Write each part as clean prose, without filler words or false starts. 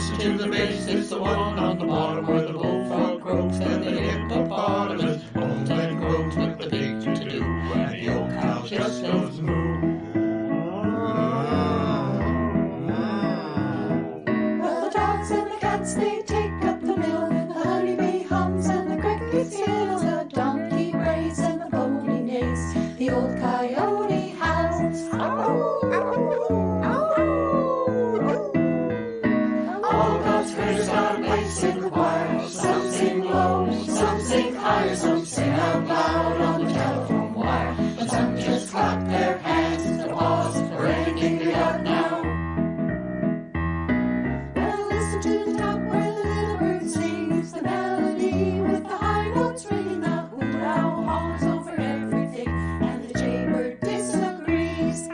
listen to the bass, it's the one on the bottom where the bullfrog croaks and the hippopotamus moans and groans with the pig to do, and the old cow just goes moo. Well, the dogs and the cats, they take up the mill, the honeybee hums and the cricket skills, the donkey brays and the pony neighs, the old coyote howls. All God's critters got a place in the choir. Some sing low, some sing higher, some sing out loud on the telephone wire, and some just clap their hands and paws for anything they got now. Well, listen to the top where the little bird sings the melody with the high notes ringing. The hoot owl hollers over everything, and the jaybird disagrees.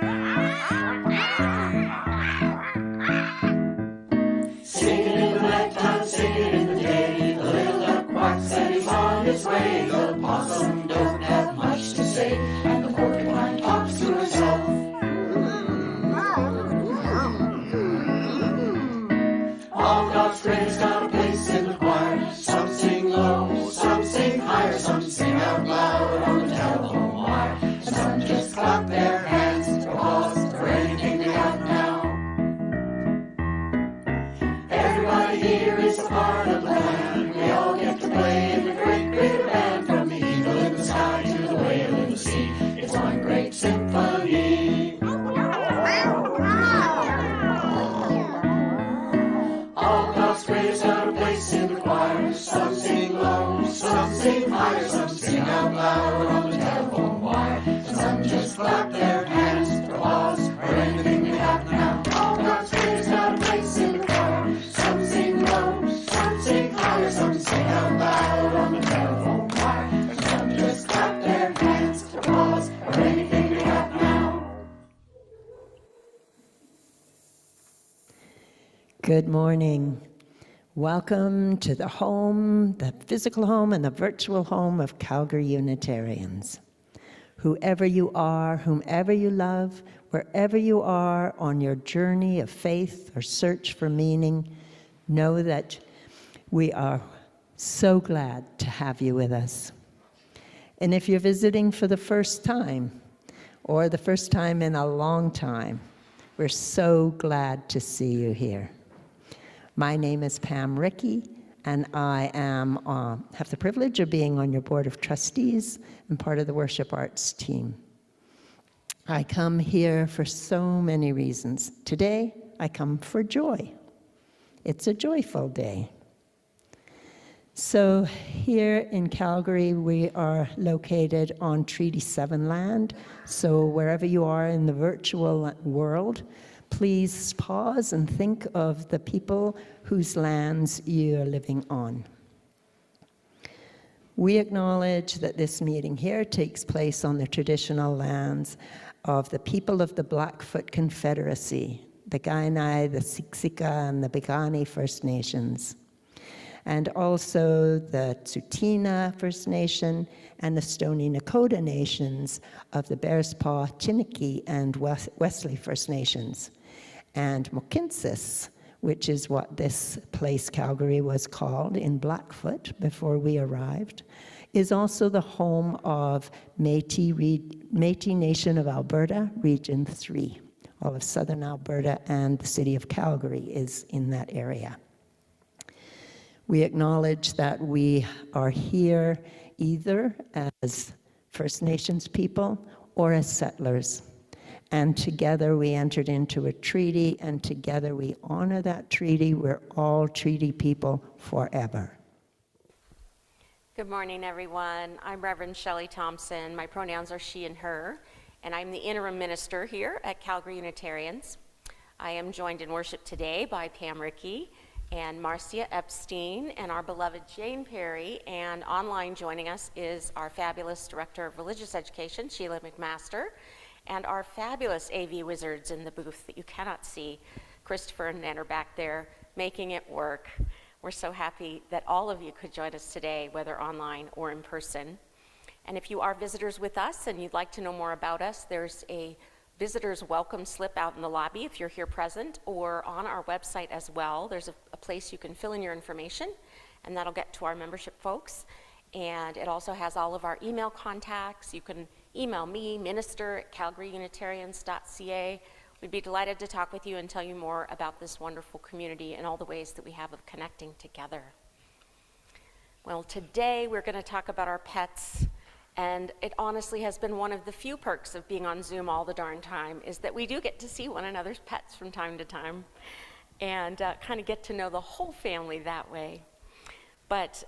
Singing in the nighttime, singing in the day, the little duck quacks and he's on his way. The possum don't have much to say, and the porcupine talks to herself. All God's critters got a place in the choir. Some sing low, some sing higher, some sing out loud on the telephone wire, and some just clap their hands and paws for anything they got now. Everybody here is a part of the plan. We all get to play in the great greater band, from the eagle in the sky to the whale in the sea. It's one great symphony. All God's critters got a place in the choir. Some sing low, some sing higher, some sing out loud on the telephone wire, and some just clap their hands for applause for anything they have now. All God's critters got a place in the choir. Some sing low, some sing higher, some sing out loud on the telephone wire, and some just clap their hands for applause for anything they have now. Good morning. Welcome to the home, the physical home and the virtual home of Calgary Unitarians. Whoever you are, whomever you love, wherever you are on your journey of faith or search for meaning, know that we are so glad to have you with us. And if you're visiting for the first time, or the first time in a long time, we're so glad to see you here. My name is Pam Rickey, and I have the privilege of being on your board of trustees and part of the worship arts team. I come here for so many reasons. Today, I come for joy. It's a joyful day. So here in Calgary, we are located on Treaty 7 land. So wherever you are in the virtual world, please pause and think of the people whose lands you are living on. We acknowledge that this meeting here takes place on the traditional lands of the people of the Blackfoot Confederacy, the Kainai, the Siksika, and the Piikani First Nations, and also the Tsuut'ina First Nation and the Stoney Nakoda Nations of the Bearspaw, Chiniki, and Wesley First Nations, and Mohkinstsis, which is what this place, Calgary, was called in Blackfoot before we arrived, is also the home of Métis Nation of Alberta, Region 3. All of southern Alberta and the city of Calgary is in that area. We acknowledge that we are here either as First Nations people or as settlers. And together we entered into a treaty, and together we honor that treaty. We're all treaty people forever. Good morning, everyone. I'm Reverend Shelley Thompson. My pronouns are she and her, and I'm the interim minister here at Calgary Unitarians. I am joined in worship today by Pam Rickey and Marcia Epstein and our beloved Jane Perry, and online joining us is our fabulous Director of Religious Education, Sheila McMaster, and our fabulous AV wizards in the booth that you cannot see, Christopher and Nan are back there making it work. We're so happy that all of you could join us today, whether online or in person. And if you are visitors with us and you'd like to know more about us, there's a visitor's welcome slip out in the lobby if you're here present, or on our website as well. There's a place you can fill in your information, and that'll get to our membership folks. And it also has all of our email contacts. You can email me, minister@calgaryunitarians.ca. We'd be delighted to talk with you and tell you more about this wonderful community and all the ways that we have of connecting together. Well, today we're going to talk about our pets, and it honestly has been one of the few perks of being on Zoom all the darn time, is that we do get to see one another's pets from time to time and kind of get to know the whole family that way. But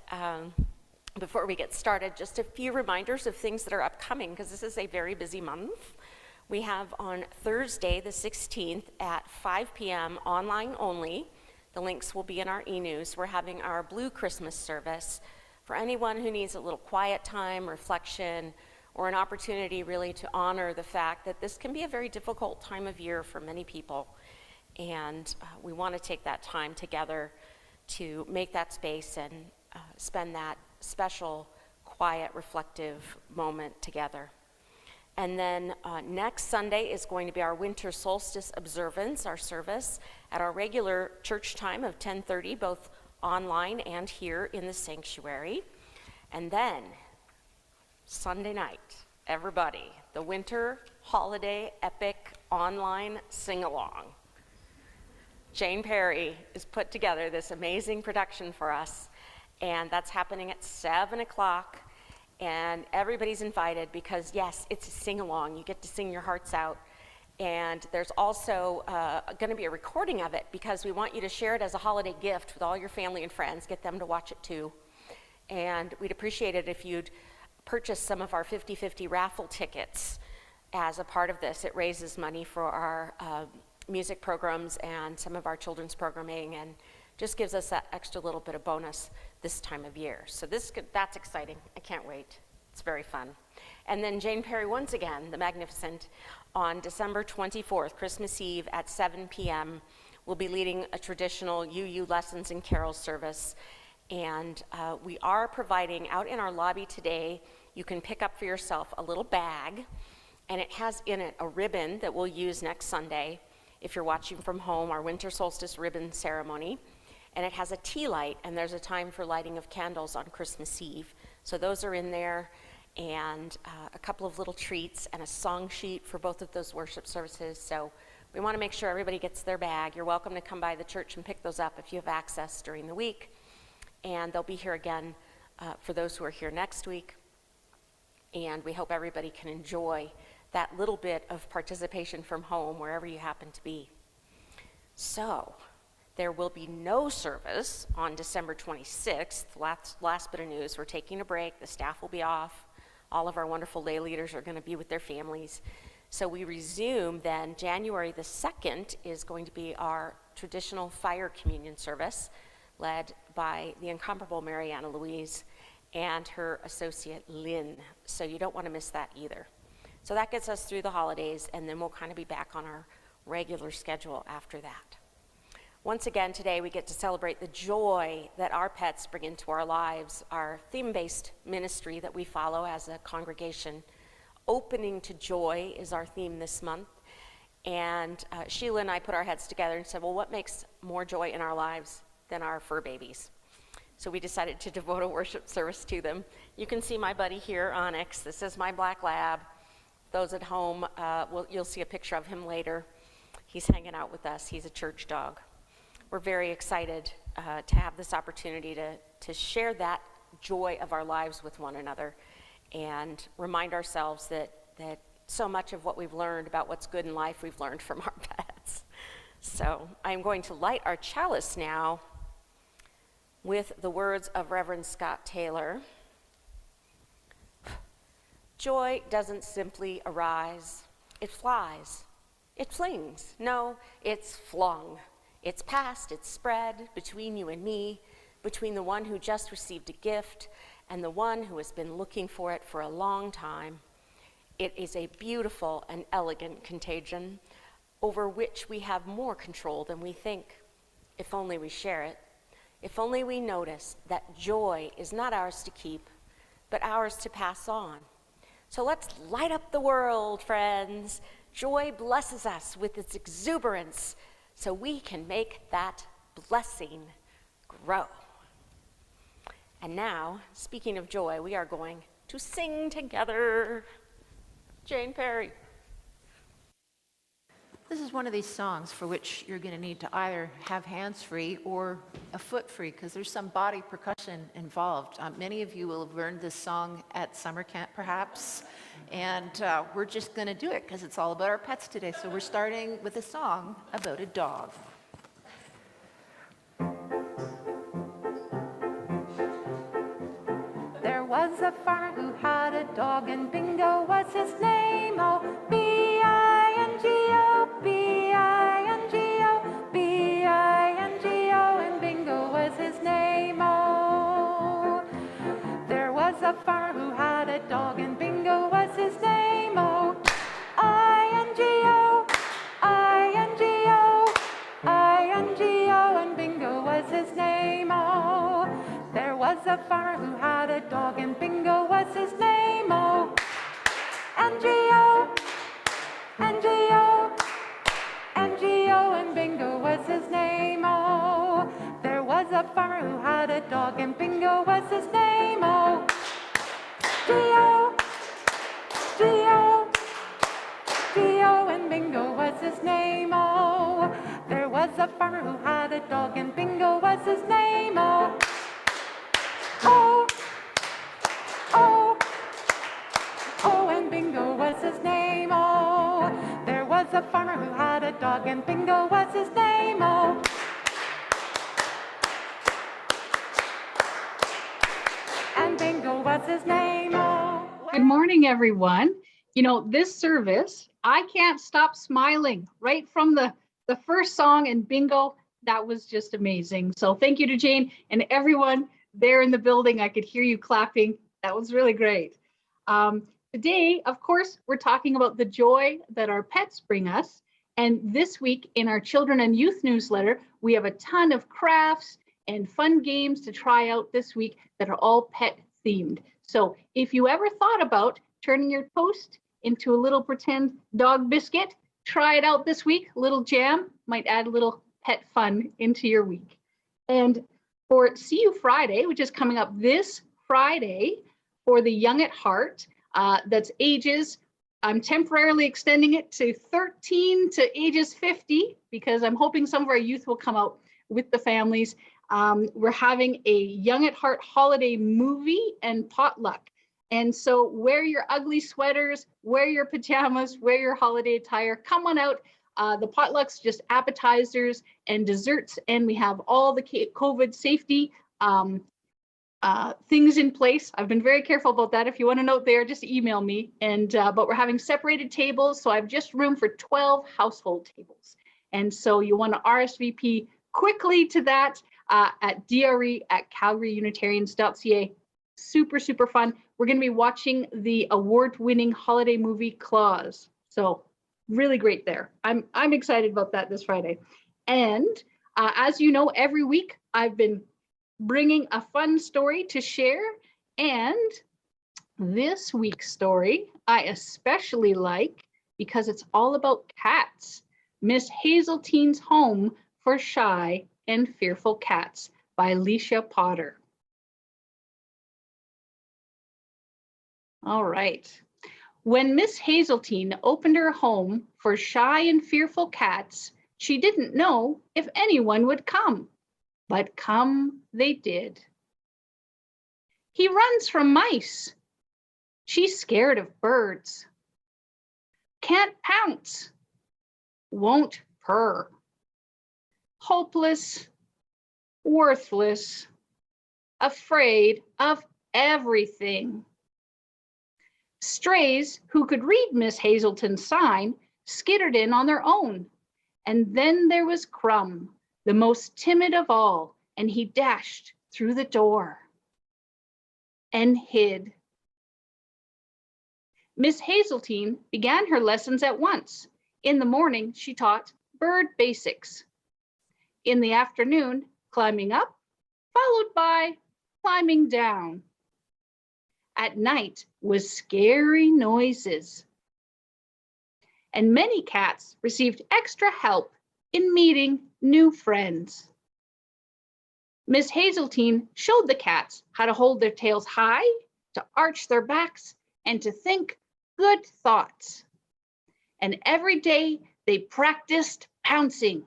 before we get started, just a few reminders of things that are upcoming, because this is a very busy month. We have on Thursday, the 16th at 5 p.m. online only. The links will be in our e-news. We're having our Blue Christmas service for anyone who needs a little quiet time, reflection, or an opportunity really to honor the fact that this can be a very difficult time of year for many people. And we want to take that time together to make that space and spend that special, quiet, reflective moment together. And then next Sunday is going to be our winter solstice observance, our service, at our regular church time of 10:30, both online and here in the sanctuary. And then Sunday night, everybody, the winter holiday epic online sing-along. Jane Perry has put together this amazing production for us, and that's happening at 7 o'clock, and everybody's invited because, yes, it's a sing-along. You get to sing your hearts out, and there's also going to be a recording of it because we want you to share it as a holiday gift with all your family and friends, get them to watch it too. And we'd appreciate it if you'd purchase some of our 50/50 raffle tickets as a part of this. It raises money for our music programs and some of our children's programming, and just gives us that extra little bit of bonus this time of year. So that's exciting. I can't wait. It's very fun. And then Jane Perry, once again, the Magnificent, on December 24th, Christmas Eve at 7 p.m., will be leading a traditional UU Lessons and Carols service. And we are providing, out in our lobby today, you can pick up for yourself a little bag, and it has in it a ribbon that we'll use next Sunday, if you're watching from home, our winter solstice ribbon ceremony. And it has a tea light, and there's a time for lighting of candles on Christmas Eve. So those are in there, and a couple of little treats and a song sheet for both of those worship services. So we want to make sure everybody gets their bag. You're welcome to come by the church and pick those up if you have access during the week. And they'll be here again for those who are here next week. And we hope everybody can enjoy that little bit of participation from home wherever you happen to be. So there will be no service on December 26th. Last bit of news, we're taking a break. The staff will be off. All of our wonderful lay leaders are going to be with their families. So we resume then. January the 2nd is going to be our traditional fire communion service, led by the incomparable Mariana Louise and her associate Lynn. So you don't want to miss that either. So that gets us through the holidays, and then we'll kind of be back on our regular schedule after that. Once again, today we get to celebrate the joy that our pets bring into our lives, our theme-based ministry that we follow as a congregation. Opening to joy is our theme this month. And Sheila and I put our heads together and said, well, what makes more joy in our lives than our fur babies? So we decided to devote a worship service to them. You can see my buddy here, Onyx. This is my black lab. Those at home, you'll see a picture of him later. He's hanging out with us. He's a church dog. We're very excited to have this opportunity to share that joy of our lives with one another and remind ourselves that so much of what we've learned about what's good in life, we've learned from our pets. So I'm going to light our chalice now with the words of Reverend Scott Taylor. Joy doesn't simply arise, it flies, it flings. No, it's flung. It's passed, it's spread between you and me, between the one who just received a gift and the one who has been looking for it for a long time. It is a beautiful and elegant contagion over which we have more control than we think, if only we share it. If only we notice that joy is not ours to keep, but ours to pass on. So let's light up the world, friends. Joy blesses us with its exuberance, so we can make that blessing grow. And now, speaking of joy, we are going to sing together. Jane Perry. This is one of these songs for which you're going to need to either have hands free or a foot free, because there's some body percussion involved. Many of you will have learned this song at summer camp, perhaps, and we're just going to do it because it's all about our pets today. So we're starting with a song about a dog. There was a farmer who had a dog, and Bingo was his name. Oh, B-I-N-G-O, B-I-N-G-O, B-I-N-G-O, and Bingo was his name. Oh, there was a farmer who had a dog, and Bingo was his name. Oh, I-N-G-O, I-N-G-O, I-N-G-O, and Bingo was his name. Oh, there was a farmer who had a dog, and Bingo was his name. Oh, N-G-O, N-G-O, N-G-O, and Bingo was his name. Oh, there was a farmer who had a dog, and Bingo was his name. Oh, G-O, G-O, G-O, and Bingo was his name. Oh, there was a farmer who had a dog, and Bingo was his name. Oh, oh, oh, oh, and Bingo was his name. Oh, there was a farmer who had a dog, and Bingo was his name. Oh, and Bingo was his name. Oh. Good morning, everyone. You know, this service, I can't stop smiling right from the first song, and Bingo, that was just amazing. So thank you to Jane and everyone there in the building. I could hear you clapping. That was really great. Today, of course, we're talking about the joy that our pets bring us. And this week in our children and youth newsletter, we have a ton of crafts and fun games to try out this week that are all pet themed. So if you ever thought about turning your toast into a little pretend dog biscuit, try it out this week. A little jam might add a little pet fun into your week. And for See You Friday, which is coming up this Friday, for the Young at Heart, that's ages, I'm temporarily extending it to 13 to ages 50, because I'm hoping some of our youth will come out with the families. We're having a Young at Heart holiday movie and potluck. And so wear your ugly sweaters, wear your pajamas, wear your holiday attire, come on out. The potluck's just appetizers and desserts, and we have all the COVID safety things in place. I've been very careful about that. If you want a note there, just email me. And but we're having separated tables, so I've just room for 12 household tables. And so you want to RSVP quickly to that at dre@calgaryunitarians.ca. Super, super fun. We're going to be watching the award-winning holiday movie Claus. So really great there. I'm excited about that this Friday. And as you know, every week I've been bringing a fun story to share. And this week's story I especially like because it's all about cats. Miss Hazeltine's Home for Shy and Fearful Cats by Alicia Potter. All right. When Miss Hazeltine opened her home for shy and fearful cats, she didn't know if anyone would come, but come they did. He runs from mice. She's scared of birds. Can't pounce. Won't purr. Hopeless, worthless, afraid of everything. Strays who could read Miss Hazelton's sign skittered in on their own. And then there was Crumb, the most timid of all, and he dashed through the door and hid. Miss Hazeltine began her lessons at once. In the morning, she taught bird basics. In the afternoon, climbing up, followed by climbing down. At night was scary noises. And many cats received extra help in meeting new friends. Miss Hazeltine showed the cats how to hold their tails high, to arch their backs, and to think good thoughts. And every day they practiced pouncing.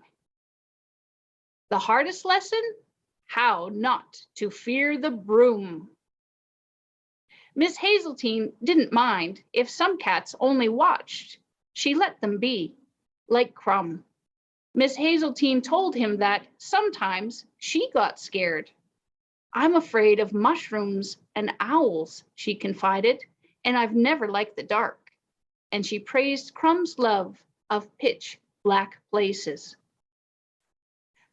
The hardest lesson? How not to fear the broom. Miss Hazeltine didn't mind if some cats only watched. She let them be, like Crumb. Miss Hazeltine told him that sometimes she got scared. I'm afraid of mushrooms and owls, she confided, and I've never liked the dark. And she praised Crumb's love of pitch black places.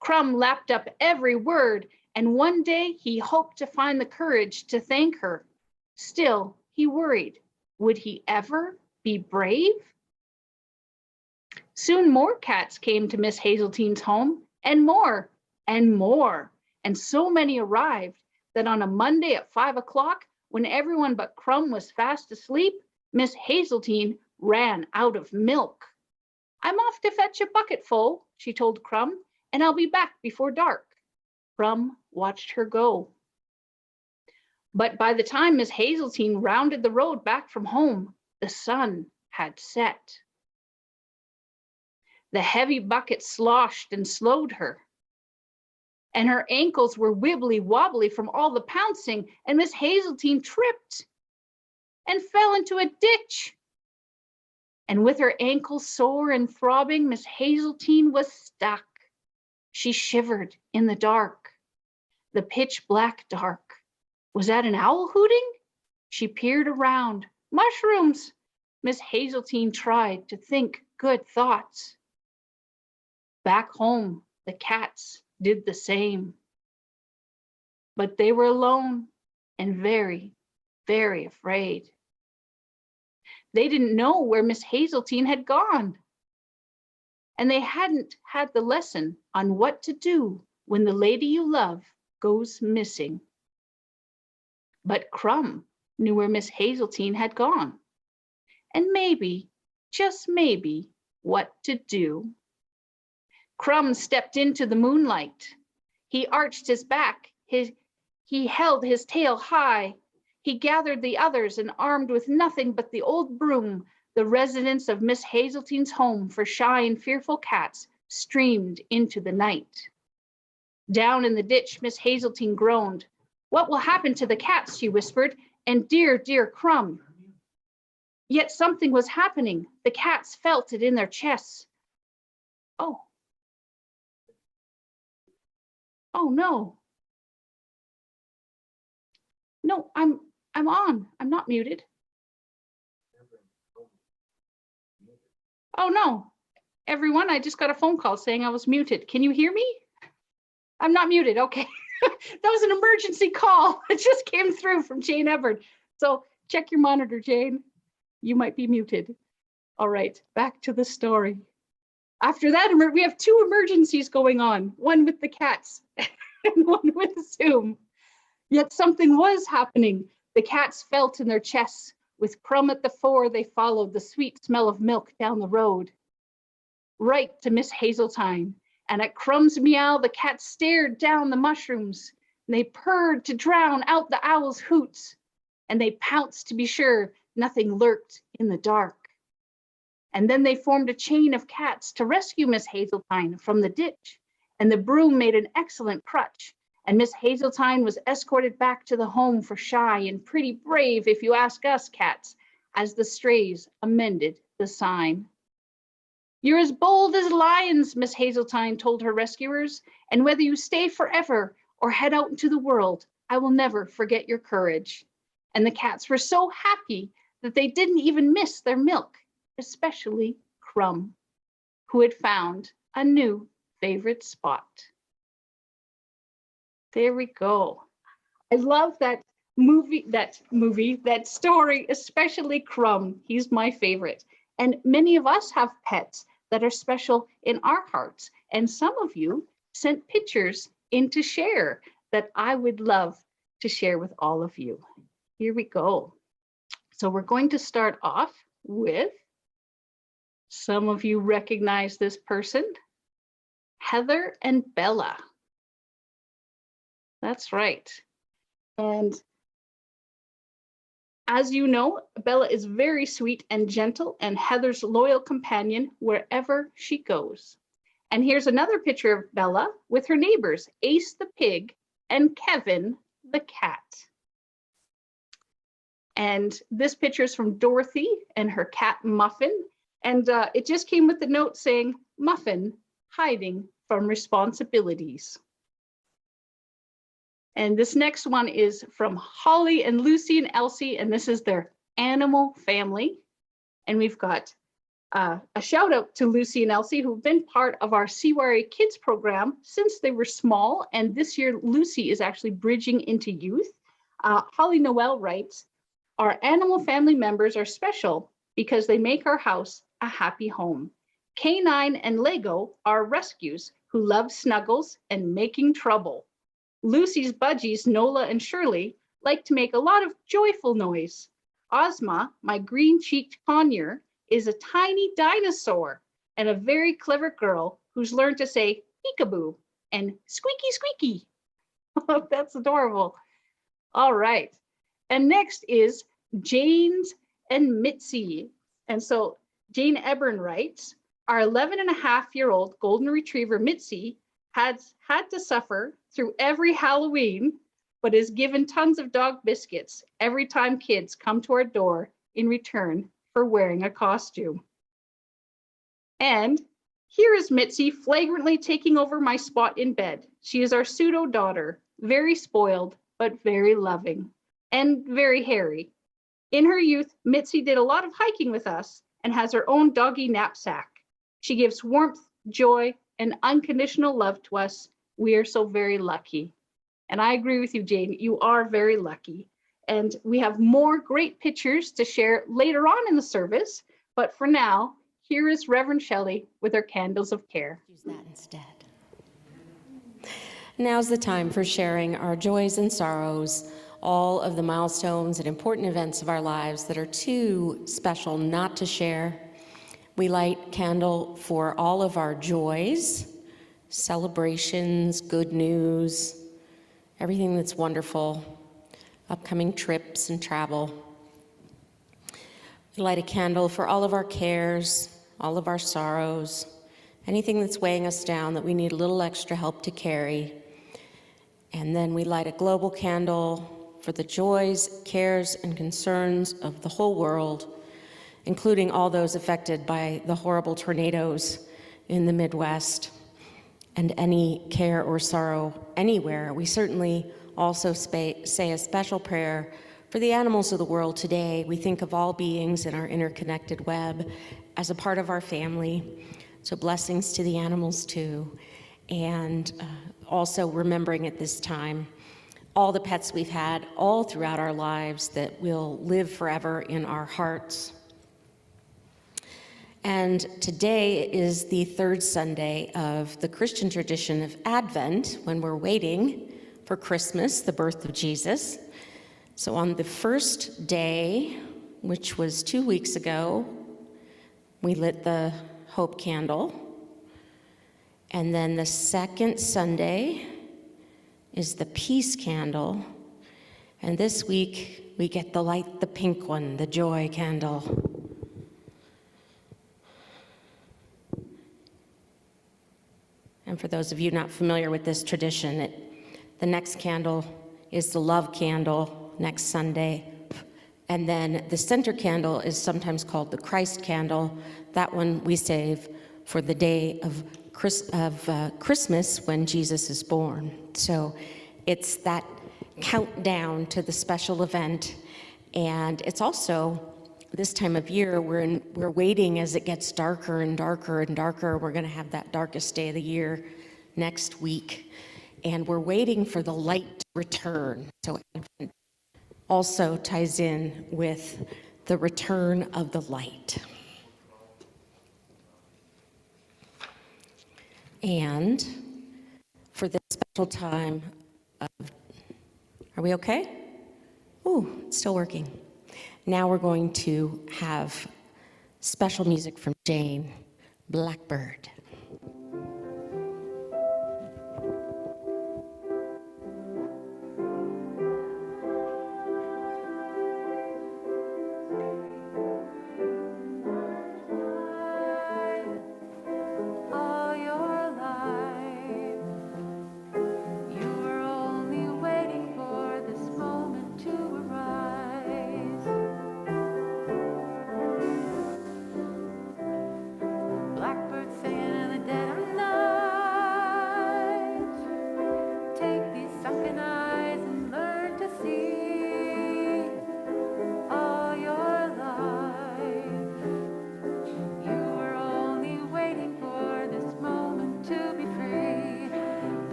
Crumb lapped up every word, and one day he hoped to find the courage to thank her. Still, he worried. Would he ever be brave? Soon more cats came to Miss Hazeltine's home, and more, and so many arrived that on a Monday at 5 o'clock, when everyone but Crumb was fast asleep, Miss Hazeltine ran out of milk. I'm off to fetch a bucketful, she told Crumb, and I'll be back before dark. Crumb watched her go. But by the time Miss Hazeltine rounded the road back from home, the sun had set. The heavy bucket sloshed and slowed her, and her ankles were wibbly wobbly from all the pouncing, and Miss Hazeltine tripped and fell into a ditch. And with her ankles sore and throbbing, Miss Hazeltine was stuck. She shivered in the dark, the pitch black dark. Was that an owl hooting? She peered around. Mushrooms! Miss Hazeltine tried to think good thoughts. Back home, the cats did the same. But they were alone and very, very afraid. They didn't know where Miss Hazeltine had gone. And they hadn't had the lesson on what to do when the lady you love goes missing. But Crumb knew where Miss Hazeltine had gone, and maybe, just maybe, what to do. Crumb stepped into the moonlight. He arched his back. He held his tail high. He gathered the others and, armed with nothing but the old broom, the residents of Miss Hazeltine's home for shy and fearful cats streamed into the night. Down in the ditch, Miss Hazeltine groaned. What will happen to the cats, she whispered, and dear, dear Crumb. Yet something was happening. The cats felt it in their chests. Oh no. No, I'm on. I'm not muted. Oh no. Everyone, I just got a phone call saying I was muted. Can you hear me? I'm not muted. Okay. That was an emergency call. It just came through from Jane Everett. So check your monitor, Jane. You might be muted. All right, back to the story. After that, we have two emergencies going on, one with the cats and one with Zoom. Yet something was happening. The cats felt in their chests. With Crumb at the fore, they followed the sweet smell of milk down the road, right to Miss Hazeltine. And at Crumb's meow, the cats stared down the mushrooms. And they purred to drown out the owl's hoots. And they pounced to be sure nothing lurked in the dark. And then they formed a chain of cats to rescue Miss Hazeltine from the ditch. And the broom made an excellent crutch. And Miss Hazeltine was escorted back to the home for shy and pretty brave, if you ask us cats, as the strays amended the sign. You're as bold as lions, Miss Hazeltine told her rescuers, and whether you stay forever or head out into the world, I will never forget your courage. And the cats were so happy that they didn't even miss their milk, especially Crumb, who had found a new favorite spot. There we go. I love that story, especially Crumb. He's my favorite. And many of us have pets that are special in our hearts. And some of you sent pictures in to share that I would love to share with all of you. Here we go. So we're going to start off with, some of you recognize this person, Heather and Bella. That's right. And as you know, Bella is very sweet and gentle and Heather's loyal companion wherever she goes. And here's another picture of Bella with her neighbors, Ace the pig and Kevin the cat. And this picture is from Dorothy and her cat Muffin. And it just came with the note saying, Muffin hiding from responsibilities. And this next one is from Holly and Lucy and Elsie, and this is their animal family. And we've got a shout out to Lucy and Elsie, who've been part of our CYRA Kids program since they were small. And this year, Lucy is actually bridging into youth. Holly Noel writes, our animal family members are special because they make our house a happy home. K9 and Lego are rescues who love snuggles and making trouble. Lucy's budgies, Nola and Shirley, like to make a lot of joyful noise. Ozma, my green-cheeked conure, is a tiny dinosaur and a very clever girl who's learned to say peekaboo and squeaky squeaky. That's adorable. All right. And next is Jane's and Mitzi. And so Jane Ebern writes, our 11-and-a-half-year-old golden retriever Mitzi had to suffer through every Halloween, but is given tons of dog biscuits every time kids come to our door in return for wearing a costume. And here is Mitzi flagrantly taking over my spot in bed. She is our pseudo daughter, very spoiled, but very loving and very hairy. In her youth, Mitzi did a lot of hiking with us and has her own doggy knapsack. She gives warmth, joy, and unconditional love to us. We are so very lucky. And I agree with you, Jane. You are very lucky. And we have more great pictures to share later on in the service. But for now, here is Reverend Shelley with her candles of care. Use that instead. Now's the time for sharing our joys and sorrows, all of the milestones and important events of our lives that are too special not to share. We light candle for all of our joys, celebrations, good news, everything that's wonderful, upcoming trips and travel. We light a candle for all of our cares, all of our sorrows, anything that's weighing us down that we need a little extra help to carry. And then we light a global candle for the joys, cares, and concerns of the whole world, including all those affected by the horrible tornadoes in the Midwest, and any care or sorrow anywhere. We certainly also say a special prayer for the animals of the world today. We think of all beings in our interconnected web as a part of our family. So blessings to the animals too. And also remembering at this time all the pets we've had all throughout our lives that will live forever in our hearts. And today is the third Sunday of the Christian tradition of Advent, when we're waiting for Christmas, the birth of Jesus. So on the first day, which was 2 weeks ago, we lit the hope candle. And then the second Sunday is the peace candle. And this week, we get to light the pink one, the joy candle. And for those of you not familiar with this tradition, the next candle is the love candle next Sunday. And then the center candle is sometimes called the Christ candle. That one we save for the day of Christmas when Jesus is born. So it's that countdown to the special event. And it's also this time of year, we're waiting as it gets darker and darker and darker. We're going to have that darkest day of the year next week. And we're waiting for the light to return. So Advent also ties in with the return of the light. And for this special time of, are we okay? Ooh, it's still working. Now we're going to have special music from Jane, Blackbird.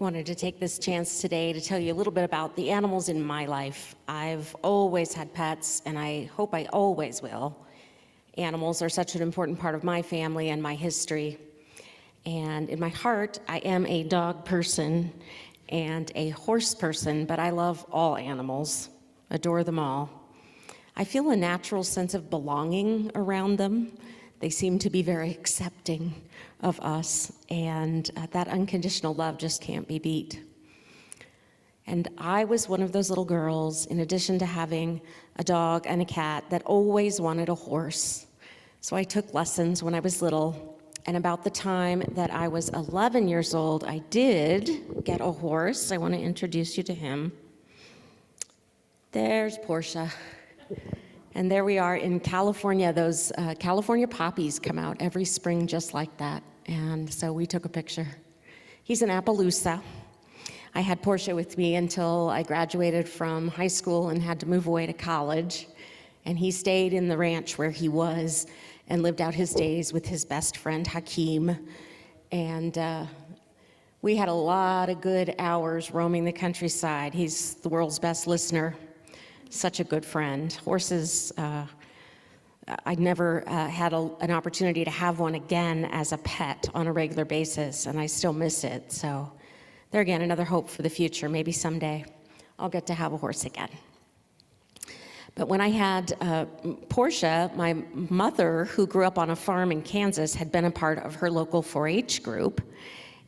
wanted to take this chance today to tell you a little bit about the animals in my life. I've always had pets, and I hope I always will. Animals are such an important part of my family and my history. And in my heart, I am a dog person and a horse person, but I love all animals, adore them all. I feel a natural sense of belonging around them. They seem to be very accepting of us, and that unconditional love just can't be beat. And I was one of those little girls, in addition to having a dog and a cat, that always wanted a horse. So I took lessons when I was little, and about the time that I was 11 years old, I did get a horse. I want to introduce you to him. There's Portia. And there we are in California. Those California poppies come out every spring just like that. And so we took a picture. He's an Appaloosa. I had Portia with me until I graduated from high school and had to move away to college. And he stayed in the ranch where he was and lived out his days with his best friend, Hakeem. And we had a lot of good hours roaming the countryside. He's the world's best listener. Such a good friend. Horses, I never had an opportunity to have one again as a pet on a regular basis, and I still miss it. So there again, another hope for the future. Maybe someday I'll get to have a horse again. But when I had Portia, my mother, who grew up on a farm in Kansas, had been a part of her local 4-H group,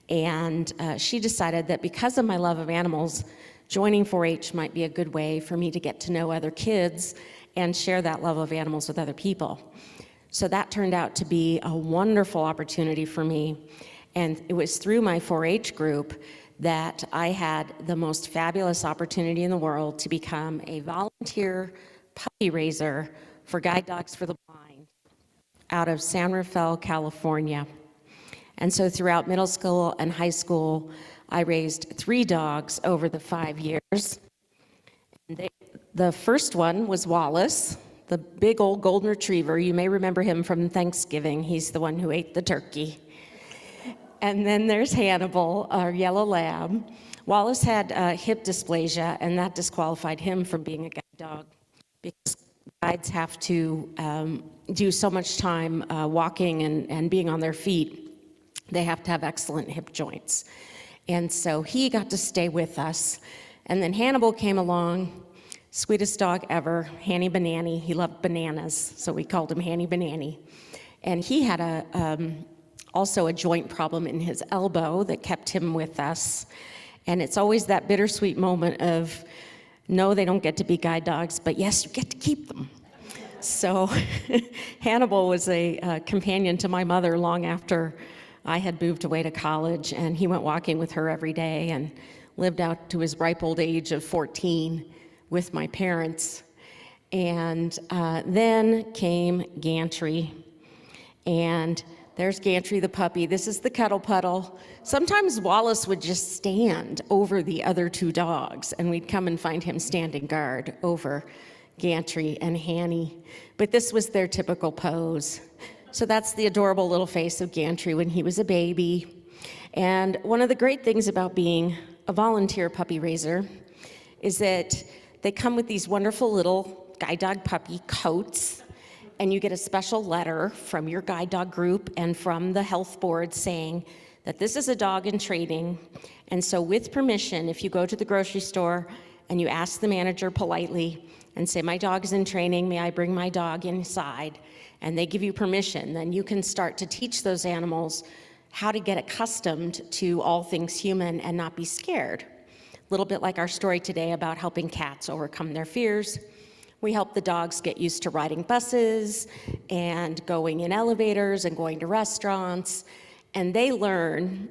and she decided that because of my love of animals, joining 4-H might be a good way for me to get to know other kids and share that love of animals with other people. So that turned out to be a wonderful opportunity for me. And it was through my 4-H group that I had the most fabulous opportunity in the world to become a volunteer puppy raiser for Guide Dogs for the Blind out of San Rafael, California. And so throughout middle school and high school, I raised 3 dogs over the 5 years. The first one was Wallace, the big old golden retriever. You may remember him from Thanksgiving. He's the one who ate the turkey. And then there's Hannibal, our yellow lab. Wallace had hip dysplasia, and that disqualified him from being a guide dog because guides have to do so much time walking and being on their feet. They have to have excellent hip joints. And so he got to stay with us. And then Hannibal came along, sweetest dog ever, Hanny Banani. He loved bananas, so we called him Hanny Banani. And he had also a joint problem in his elbow that kept him with us. And it's always that bittersweet moment of, no, they don't get to be guide dogs, but yes, you get to keep them. So Hannibal was a companion to my mother long after I had moved away to college, and he went walking with her every day and lived out to his ripe old age of 14 with my parents. And then came Gantry. And there's Gantry the puppy. This is the cuddle puddle. Sometimes Wallace would just stand over the other 2 dogs, and we'd come and find him standing guard over Gantry and Hanny. But this was their typical pose. So that's the adorable little face of Gantry when he was a baby. And one of the great things about being a volunteer puppy raiser is that they come with these wonderful little guide dog puppy coats, and you get a special letter from your guide dog group and from the health board saying that this is a dog in training. And so with permission, if you go to the grocery store and you ask the manager politely and say, my dog is in training, may I bring my dog inside? And they give you permission, then you can start to teach those animals how to get accustomed to all things human and not be scared. A little bit like our story today about helping cats overcome their fears. We help the dogs get used to riding buses and going in elevators and going to restaurants. And they learn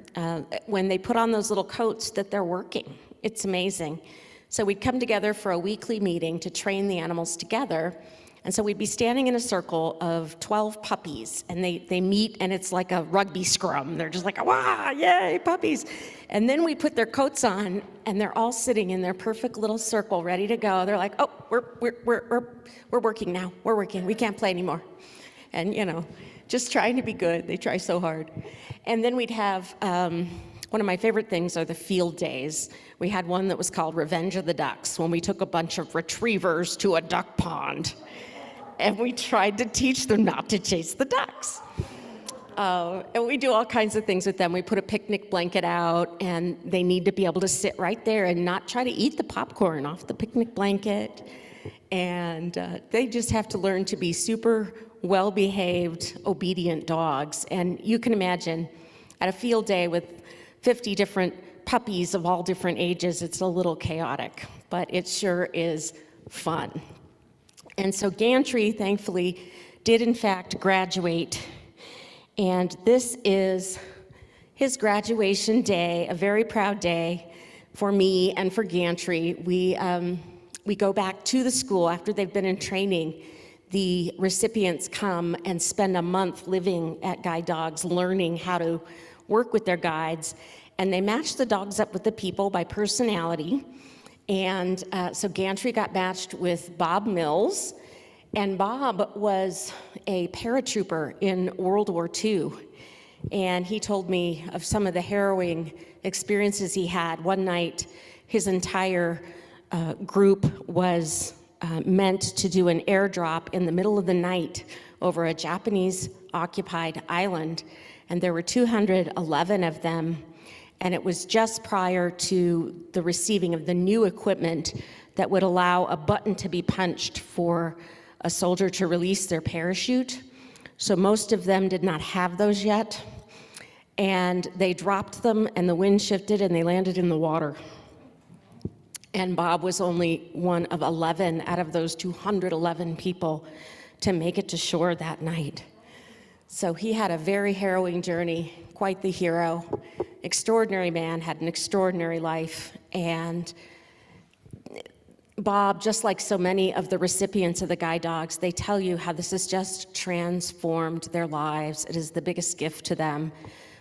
when they put on those little coats that they're working. It's amazing. So we'd come together for a weekly meeting to train the animals together. And so we'd be standing in a circle of 12 puppies, and they meet, and it's like a rugby scrum. They're just like, wow, yay, puppies. And then we put their coats on, and they're all sitting in their perfect little circle, ready to go. They're like, oh, we're working now. We're working. We can't play anymore. And, just trying to be good. They try so hard. And then we'd have one one of my favorite things are the field days. We had one that was called Revenge of the Ducks, when we took a bunch of retrievers to a duck pond, and we tried to teach them not to chase the ducks. And we do all kinds of things with them. We put a picnic blanket out, and they need to be able to sit right there and not try to eat the popcorn off the picnic blanket. And they just have to learn to be super well-behaved, obedient dogs. And you can imagine, at a field day with 50 different puppies of all different ages, it's a little chaotic, but it sure is fun. And so Gantry, thankfully, did in fact graduate. And this is his graduation day, a very proud day for me and for Gantry. We go back to the school after they've been in training. The recipients come and spend a month living at guide dogs, learning how to work with their guides. And they match the dogs up with the people by personality. And so Gantry got matched with Bob Mills. And Bob was a paratrooper in World War II. And he told me of some of the harrowing experiences he had. One night, his entire group was meant to do an airdrop in the middle of the night over a Japanese-occupied island. And there were 211 of them. And it was just prior to the receiving of the new equipment that would allow a button to be punched for a soldier to release their parachute. So most of them did not have those yet. And they dropped them, and the wind shifted, and they landed in the water. And Bob was only one of 11 out of those 211 people to make it to shore that night. So he had a very harrowing journey, quite the hero. Extraordinary man, had an extraordinary life. And Bob, just like so many of the recipients of the guide dogs, they tell you how this has just transformed their lives. It is the biggest gift to them.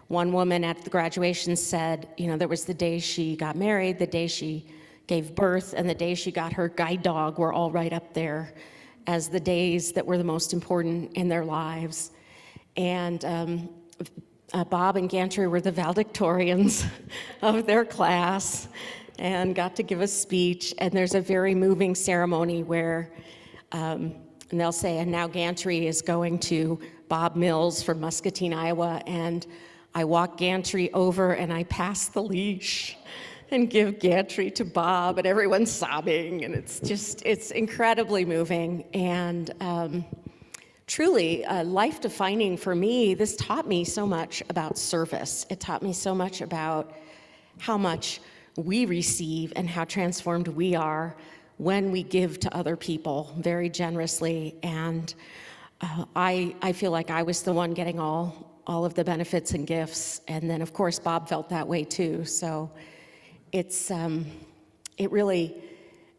One woman at the graduation said, you know, there was the day she got married, the day she gave birth, and the day she got her guide dog were all right up there as the days that were the most important in their lives. And Bob and Gantry were the valedictorians of their class and got to give a speech. And there's a very moving ceremony where and they'll say, and now Gantry is going to Bob Mills from Muscatine, Iowa. And I walk Gantry over and I pass the leash and give Gantry to Bob, and everyone's sobbing. And it's incredibly moving. And truly life-defining for me. This taught me so much about service. It taught me so much about how much we receive and how transformed we are when we give to other people very generously. And I feel like I was the one getting all of the benefits and gifts. And then, of course, Bob felt that way too. So it really,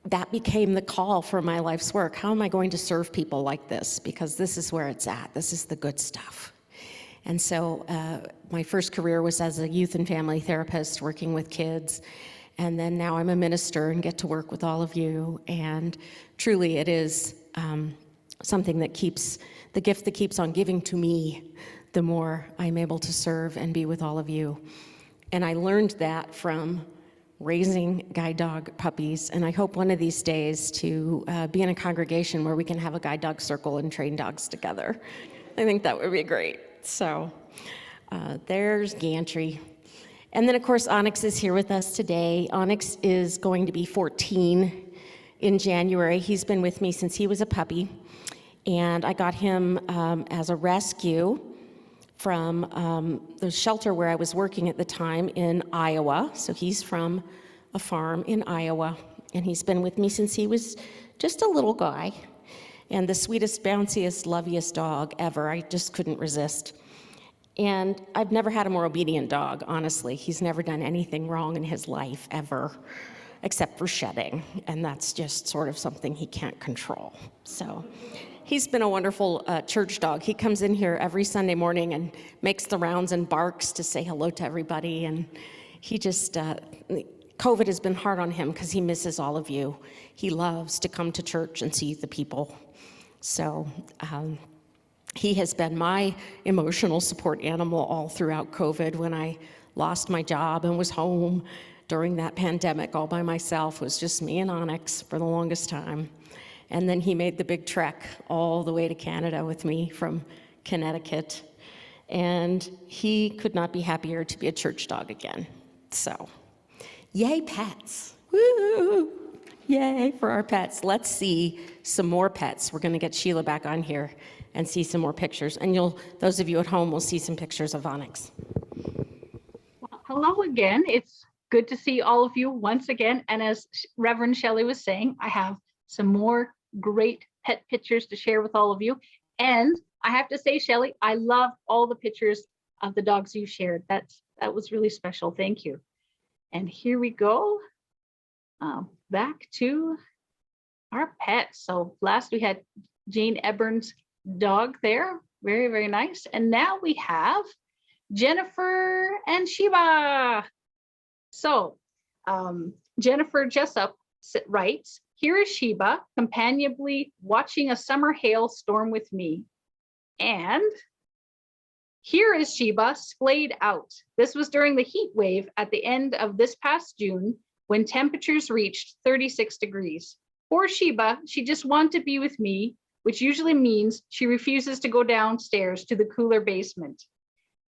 that became the call for my life's work. How am I going to serve people like this? Because this is where it's at. This is the good stuff. And so my first career was as a youth and family therapist working with kids. And then now I'm a minister and get to work with all of you. And truly it is something that keeps, the gift that keeps on giving to me, the more I'm able to serve and be with all of you. And I learned that from raising guide dog puppies, and I hope one of these days to be in a congregation where we can have a guide dog circle and train dogs together. I think that would be great. So there's Gantry. And then, of course, Onyx is here with us today. Onyx is going to be 14 in January. He's been with me since he was a puppy, and I got him as a rescue from the shelter where I was working at the time in Iowa. So he's from a farm in Iowa, and he's been with me since he was just a little guy. And the sweetest, bounciest, loveliest dog ever. I just couldn't resist. And I've never had a more obedient dog, honestly. He's never done anything wrong in his life, ever, except for shedding. And that's just sort of something he can't control. So he's been a wonderful church dog. He comes in here every Sunday morning and makes the rounds and barks to say hello to everybody. And he just, COVID has been hard on him because he misses all of you. He loves to come to church and see the people. So he has been my emotional support animal all throughout COVID when I lost my job and was home during that pandemic all by myself. It was just me and Onyx for the longest time. And then he made the big trek all the way to Canada with me from Connecticut. And he could not be happier to be a church dog again. So, yay pets. Woo! Yay for our pets. Let's see some more pets. We're going to get Sheila back on here and see some more pictures. And those of you at home will see some pictures of Onyx. Well, hello again. It's good to see all of you once again. And as Reverend Shelley was saying, I have some more great pet pictures to share with all of you. And I have to say, Shelley, I love all the pictures of the dogs you shared. That was really special. Thank you. And here we go. Back to our pets. So last we had Jane Eburn's dog there. Very, very nice. And now we have Jennifer and Sheba. So Jennifer Jessup writes, here is Sheba companionably watching a summer hailstorm with me. And here is Sheba splayed out. This was during the heat wave at the end of this past June when temperatures reached 36 degrees. Poor Sheba, she just wanted to be with me, which usually means she refuses to go downstairs to the cooler basement.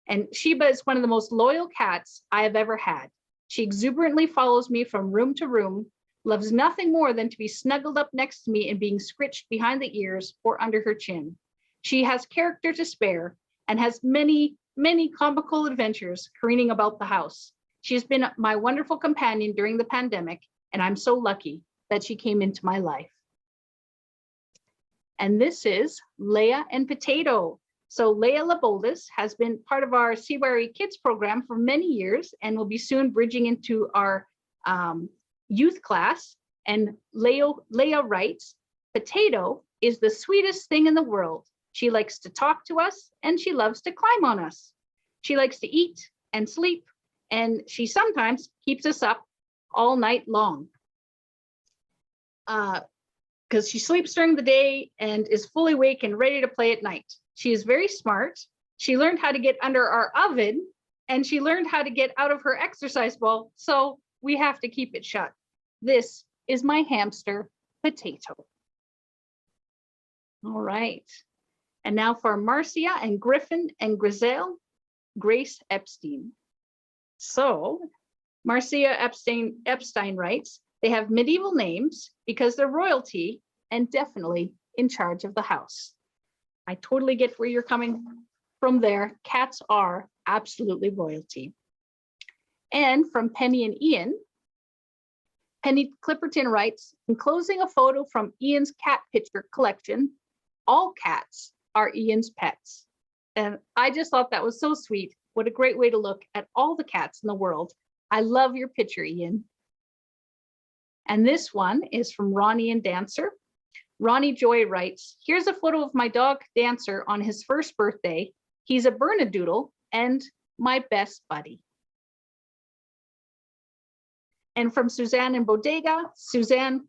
And Sheba is one of the most loyal cats I have ever had. She exuberantly follows me from room to room, loves nothing more than to be snuggled up next to me and being scritched behind the ears or under her chin. She has character to spare and has many, many comical adventures careening about the house. She has been my wonderful companion during the pandemic, and I'm so lucky that she came into my life. And this is Leia and Potato. So Leia Laboldis has been part of our CYRE Kids program for many years and will be soon bridging into our youth class. And Leia writes, Potato is the sweetest thing in the world. She likes to talk to us and she loves to climb on us. She likes to eat and sleep, and she sometimes keeps us up all night long. Because she sleeps during the day and is fully awake and ready to play at night. She is very smart. She learned how to get under our oven, and she learned how to get out of her exercise ball, so we have to keep it shut. This is my hamster, Potato. All right. And now for Marcia and Griffin and Griselle, Grace Epstein. So Marcia Epstein writes, they have medieval names because they're royalty and definitely in charge of the house. I totally get where you're coming from there. Cats are absolutely royalty. And from Penny and Ian, Penny Clipperton writes, enclosing a photo from Ian's cat picture collection, all cats are Ian's pets. And I just thought that was so sweet. What a great way to look at all the cats in the world. I love your picture, Ian. And this one is from Ronnie and Dancer. Ronnie Joy writes, here's a photo of my dog Dancer on his first birthday. He's a Bernedoodle and my best buddy. And from Suzanne and Bodega, Suzanne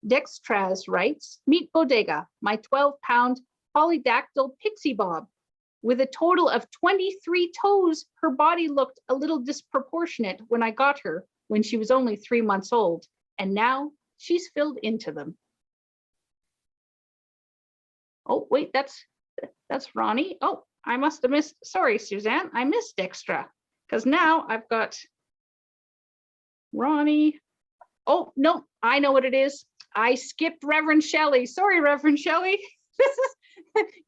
Dextraz writes, meet Bodega, my 12-pound polydactyl pixie bob. With a total of 23 toes, her body looked a little disproportionate when I got her when she was only 3 months old, and now she's filled into them. Oh, wait, that's Ronnie. Oh, I must have missed, sorry, Suzanne, I missed Dextra, because now I've got Ronnie. Oh, no, I know what it is. I skipped Reverend Shelley. Sorry, Reverend Shelley. This is,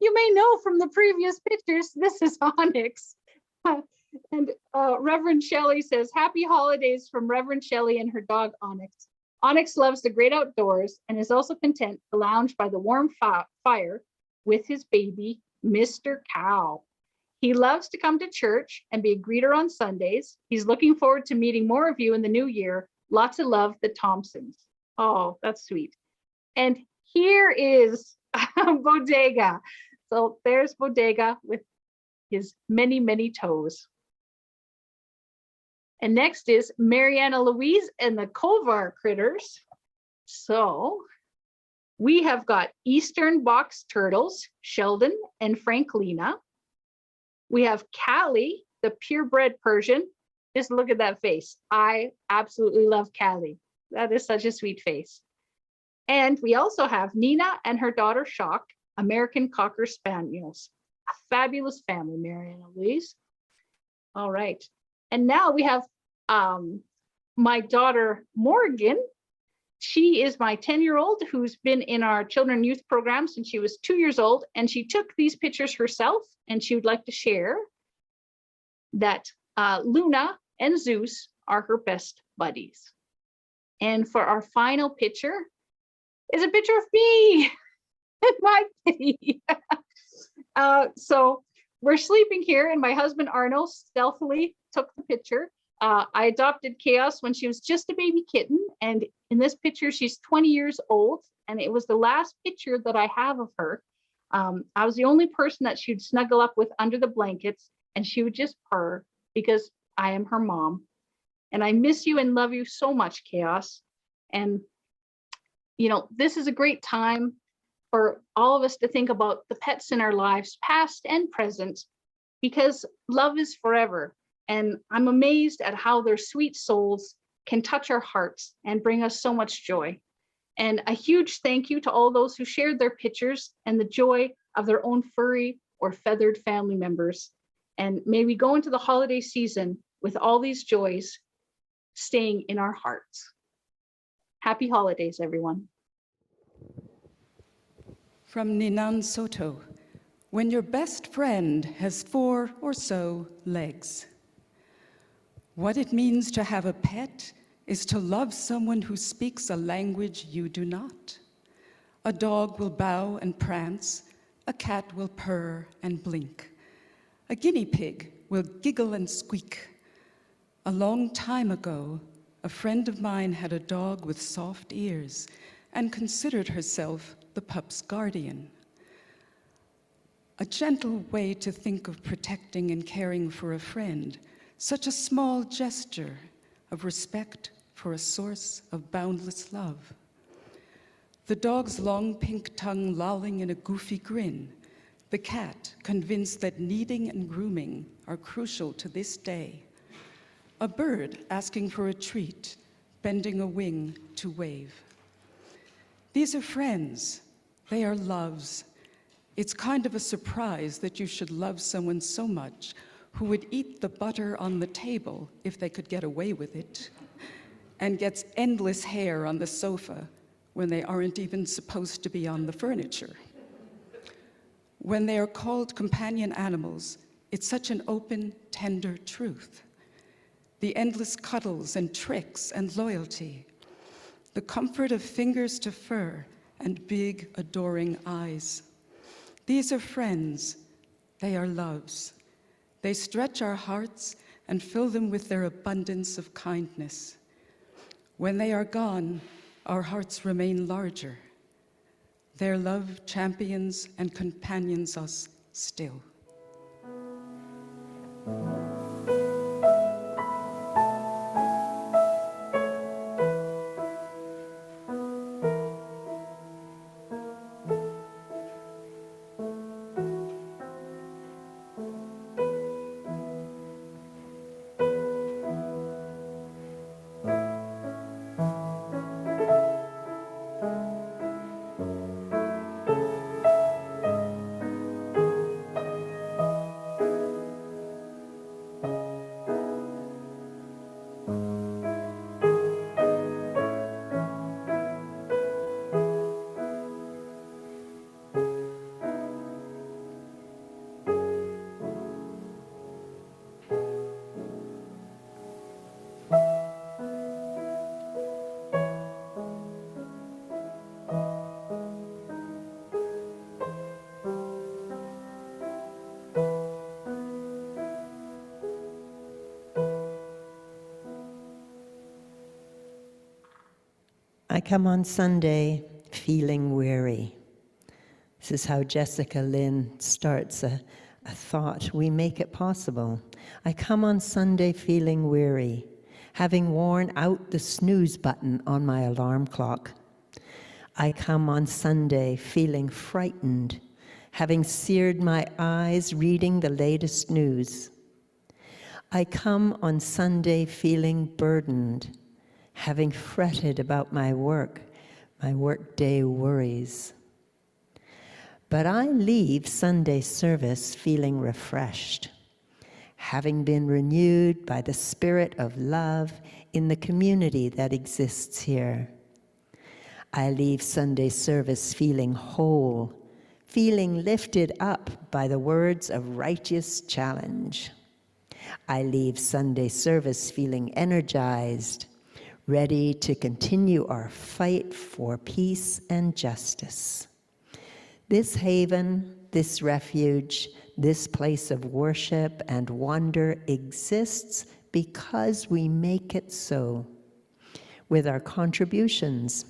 you may know from the previous pictures, this is Onyx. And Reverend Shelley says, happy holidays from Reverend Shelley and her dog Onyx. Onyx loves the great outdoors and is also content to lounge by the warm fire with his baby, Mr. Cow. He loves to come to church and be a greeter on Sundays. He's looking forward to meeting more of you in the new year. Lots of love, the Thompsons. Oh, that's sweet. And here is Bodega. So there's Bodega with his many, many toes. And next is Mariana Louise and the Kovar critters. So we have got Eastern box turtles, Sheldon and Franklina. We have Callie, the purebred Persian, Just look at that face. I absolutely love Callie. That is such a sweet face. And we also have Nina and her daughter Shock, American Cocker Spaniels. A fabulous family, Mary and Louise. All right. And now we have my daughter Morgan. She is my 10-year-old who's been in our children and youth program since she was 2 years old. And she took these pictures herself, and she would like to share that Luna and Zeus are her best buddies. And for our final picture is a picture of me and my kitty. So we're sleeping here, and my husband Arno stealthily took the picture. I adopted Chaos when she was just a baby kitten, and in this picture she's 20 years old, and it was the last picture that I have of her. I was the only person that she'd snuggle up with under the blankets, and she would just purr because I am her mom. And I miss you and love you so much, Chaos. And you know, this is a great time for all of us to think about the pets in our lives, past and present, because love is forever. And I'm amazed at how their sweet souls can touch our hearts and bring us so much joy. And a huge thank you to all those who shared their pictures and the joy of their own furry or feathered family members. And may we go into the holiday season with all these joys staying in our hearts. Happy holidays, everyone. From Ninan Soto, when your best friend has 4 or so legs. What it means to have a pet is to love someone who speaks a language you do not. A dog will bow and prance, a cat will purr and blink. A guinea pig will giggle and squeak. A long time ago, a friend of mine had a dog with soft ears and considered herself the pup's guardian. A gentle way to think of protecting and caring for a friend, such a small gesture of respect for a source of boundless love. The dog's long pink tongue lolling in a goofy grin, the cat convinced that kneading and grooming are crucial to this day. A bird asking for a treat, bending a wing to wave. These are friends, they are loves. It's kind of a surprise that you should love someone so much who would eat the butter on the table if they could get away with it, and gets endless hair on the sofa when they aren't even supposed to be on the furniture. When they are called companion animals, it's such an open, tender truth. The endless cuddles and tricks and loyalty, the comfort of fingers to fur and big, adoring eyes. These are friends, they are loves. They stretch our hearts and fill them with their abundance of kindness. When they are gone, our hearts remain larger. Their love champions and companions us still. I come on Sunday feeling weary. This is how Jessica Lynn starts a thought. We make it possible. I come on Sunday feeling weary, having worn out the snooze button on my alarm clock. I come on Sunday feeling frightened, having seared my eyes reading the latest news. I come on Sunday feeling burdened, having fretted about my workday worries. But I leave Sunday service feeling refreshed, having been renewed by the spirit of love in the community that exists here. I leave Sunday service feeling whole, feeling lifted up by the words of righteous challenge. I leave Sunday service feeling energized, ready to continue our fight for peace and justice. This haven, this refuge, this place of worship and wonder exists because we make it so, with our contributions,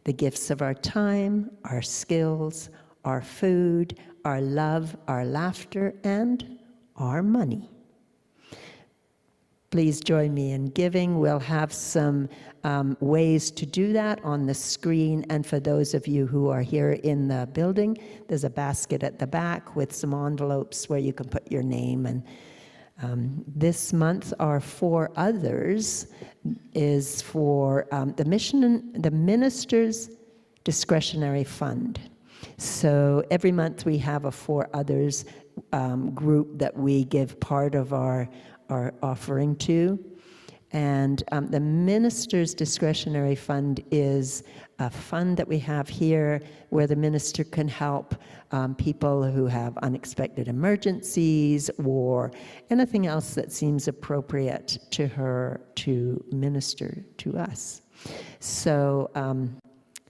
the gifts of our time, our skills, our food, our love, our laughter, and our money. Please join me in giving. We'll have some ways to do that on the screen, and for those of you who are here in the building, there's a basket at the back with some envelopes where you can put your name. And this month, our For Others is for the Minister's Discretionary Fund. So every month we have a For Others group that we give part of our offering to. And the Minister's Discretionary Fund is a fund that we have here where the minister can help people who have unexpected emergencies or anything else that seems appropriate to her to minister to us. So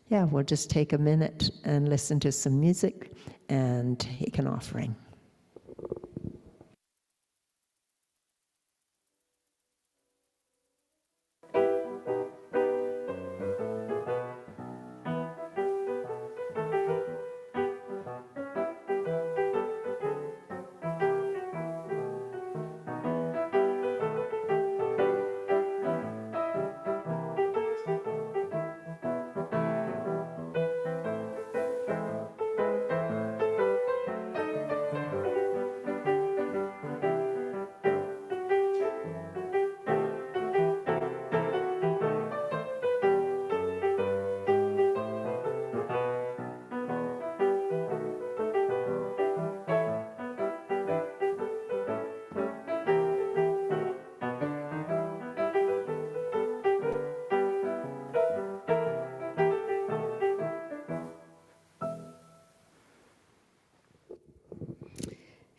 yeah, we'll just take a minute and listen to some music and take an offering.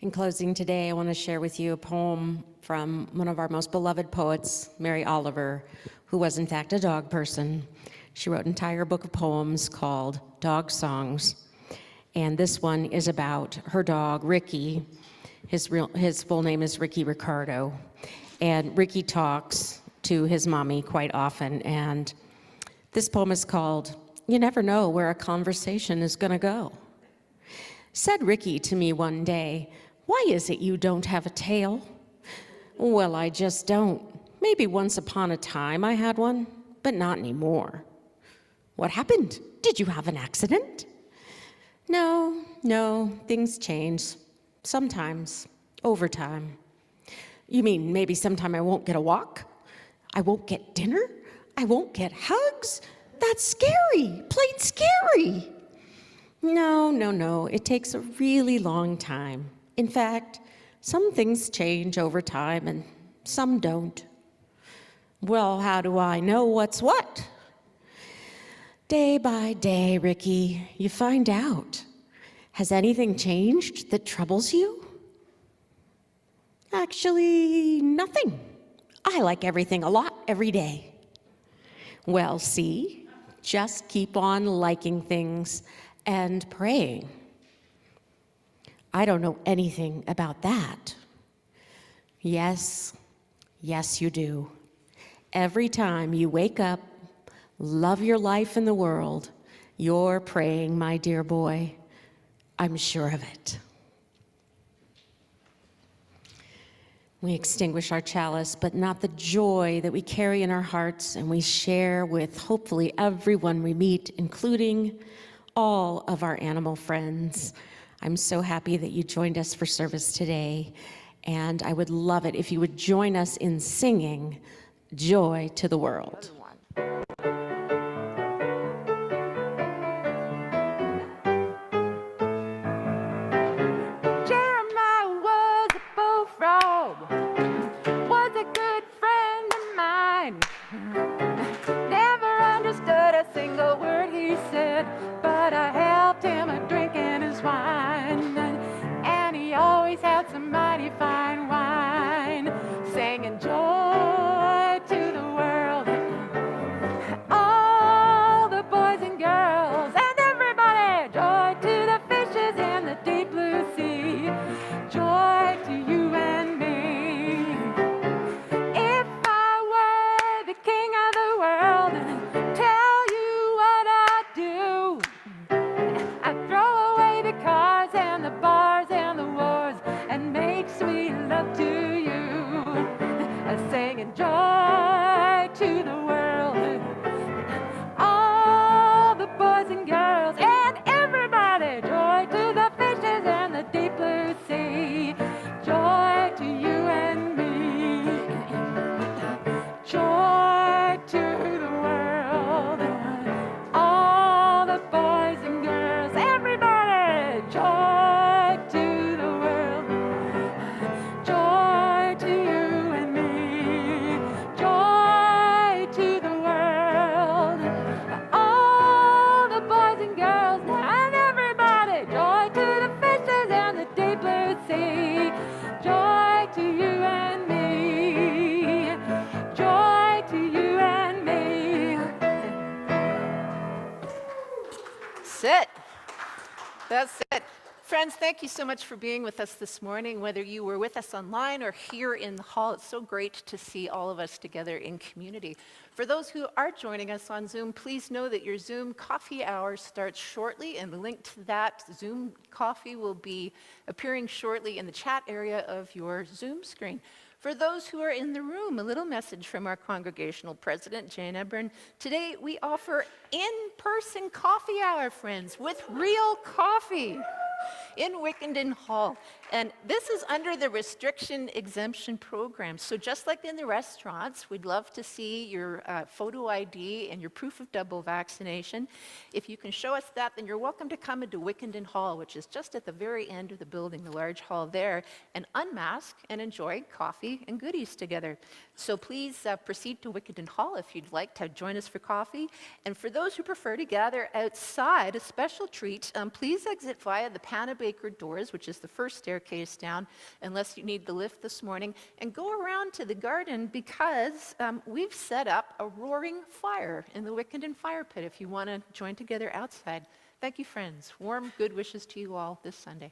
In closing today, I want to share with you a poem from one of our most beloved poets, Mary Oliver, who was in fact a dog person. She wrote an entire book of poems called Dog Songs, and this one is about her dog, Ricky. His full name is Ricky Ricardo, and Ricky talks to his mommy quite often, and this poem is called You Never Know Where a Conversation is Gonna Go. Said Ricky to me one day, "Why is it you don't have a tail?" "Well, I just don't. Maybe once upon a time I had one, but not anymore." "What happened? Did you have an accident?" No, things change. Sometimes, over time." "You mean maybe sometime I won't get a walk? I won't get dinner? I won't get hugs? That's scary, plain scary." No, it takes a really long time. In fact, some things change over time and some don't." "Well, how do I know what's what?" "Day by day, Ricky, you find out. Has anything changed that troubles you?" "Actually, nothing. I like everything a lot every day." "Well, see, just keep on liking things and praying." "I don't know anything about that." Yes, you do. Every time you wake up, love your life in the world, you're praying, my dear boy. I'm sure of it. We extinguish our chalice, but not the joy that we carry in our hearts and we share with hopefully everyone we meet, including all of our animal friends. I'm so happy that you joined us for service today. And I would love it if you would join us in singing Joy to the World. Jeremiah was a bullfrog, was a good friend of mine. Never understood a single word he said, but I helped him a drinking his wine. And he always had some mighty fine wine, singing joy to the world. All the boys and girls and everybody, joy to the fishes in the deep blue sea, joy to you and me. If I were the king of the world, tell you what I'd do. I'd throw away the cars and the bars and the wars and make sweet love to you. Singing joy to the world. All the boys and girls and everybody, joy to the fishes and the deep blue sea, joy to you and me, joy to the world. All the boys and girls, everybody, joy to the world, joy to you and me, joy to the world. All the boys and girls and everybody, joy to the fishes and the deep blue sea, joy to you and me, joy to you and me. That's it. That's it. Friends, thank you so much for being with us this morning, whether you were with us online or here in the hall. It's so great to see all of us together in community. For those who are joining us on Zoom, please know that your Zoom coffee hour starts shortly, and the link to that Zoom coffee will be appearing shortly in the chat area of your Zoom screen. For those who are in the room, a little message from our congregational president, Jane Ebern. Today we offer in-person coffee hour, friends, with real coffee in Wickenden Hall. And this is under the restriction exemption program. So just like in the restaurants, we'd love to see your photo ID and your proof of double vaccination. If you can show us that, then you're welcome to come into Wickenden Hall, which is just at the very end of the building, the large hall there, and unmask and enjoy coffee and goodies together. So please proceed to Wickenden Hall if you'd like to join us for coffee. And for those who prefer to gather outside, a special treat, please exit via the Panabaker doors, which is the first staircase down, unless you need the lift this morning, and go around to the garden because we've set up a roaring fire in the Wickenden Fire Pit if you want to join together outside. Thank you, friends. Warm good wishes to you all this Sunday.